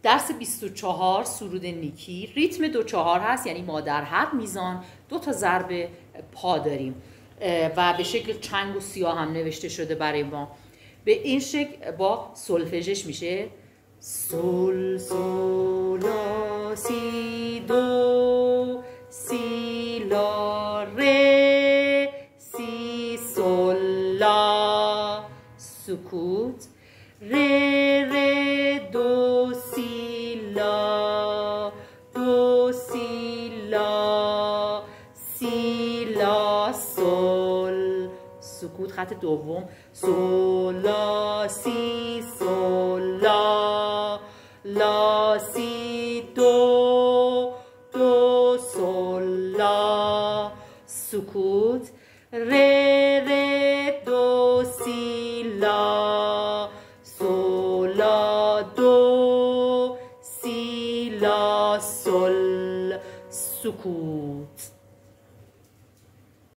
درس 24 سرود نیکی. ریتم 2-4 هست، یعنی ما در هر میزان 2 تا ضرب پا داریم و به شکل چنگ و سیاه هم نوشته شده برای ما. به این شکل با سولفژش میشه سول سول لا سی دو سی لا ره سی سول لا، سکوت، ره ره دو سی لا دو سی لا سی لا سول، سکوت، خط دوم، سول لا سی سول لا لا سی دو دو سول لا، سکوت، ره ره دو سی لا سول لا دو سی لا سول، سکوت.